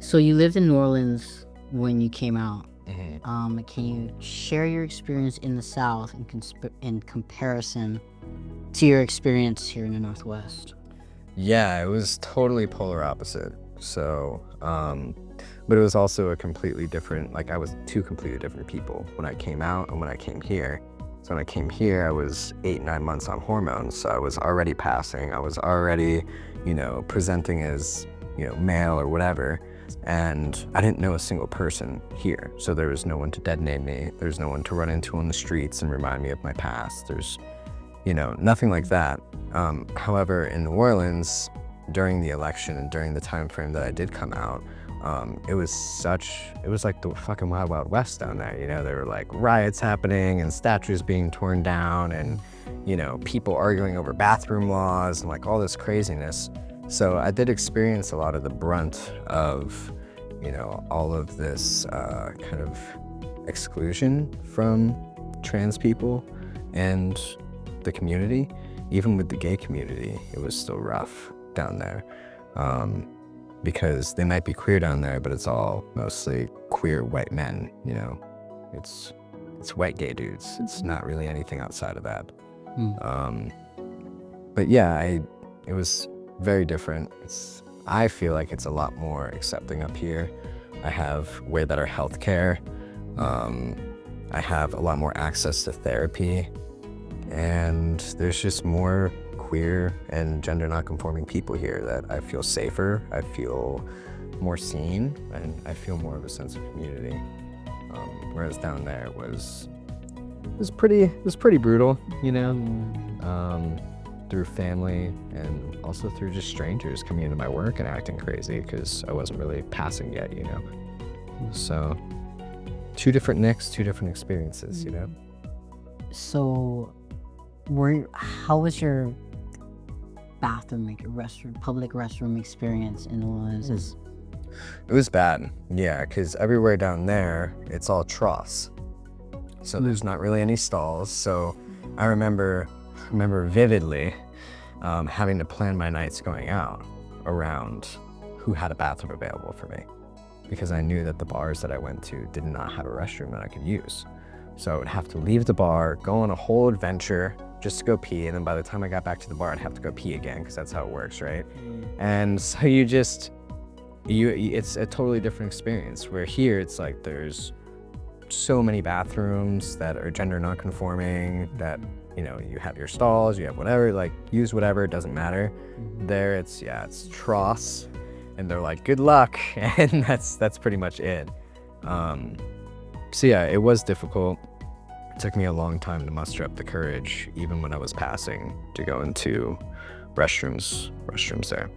So you lived in New Orleans when you came out. Mhm. Can you share your experience in the South in comparison to your experience here in the Northwest? Yeah, it was totally polar opposite. So, but it was also a completely different, like I was two completely different people when I came out and when I came here. So when I came here, I was 8, 9 months on hormones. So I was already passing. I was already, presenting as, male or whatever. And I didn't know a single person here. So there was no one to detonate me. There's no one to run into on the streets and remind me of my past. There's nothing like that. However, in New Orleans, during the election and during the time frame that I did come out, it was like the fucking Wild Wild West down there. There were like riots happening and statues being torn down and, people arguing over bathroom laws and like all this craziness. So I did experience a lot of the brunt of, all of this kind of exclusion from trans people and the community. Even with the gay community, it was still rough down there, because they might be queer down there, but it's all mostly queer white men. It's white gay dudes. It's not really anything outside of that. But yeah, it was very different. I feel like it's a lot more accepting up here. I have way better healthcare. I have a lot more access to therapy. And there's just more queer and gender non-conforming people here that I feel safer, I feel more seen, and I feel more of a sense of community. Whereas down there it was pretty brutal, through family and also through just strangers coming into my work and acting crazy because I wasn't really passing yet, So, two different Nicks, two different experiences, So, how was your bathroom, like your public restroom experience in New Orleans? It was bad, yeah, because everywhere down there, it's all troughs. So there's not really any stalls. So I remember vividly having to plan my nights going out around who had a bathroom available for me, because I knew that the bars that I went to did not have a restroom that I could use. So I would have to leave the bar, go on a whole adventure just to go pee, and then by the time I got back to the bar, I'd have to go pee again, because that's how it works, right? And so it's a totally different experience, where here it's like there's so many bathrooms that are gender non-conforming, that you have your stalls, you have whatever, like use whatever, it doesn't matter. There it's troughs, and they're like, good luck, and that's pretty much it. So yeah, it was difficult. It took me a long time to muster up the courage, even when I was passing, to go into restrooms there.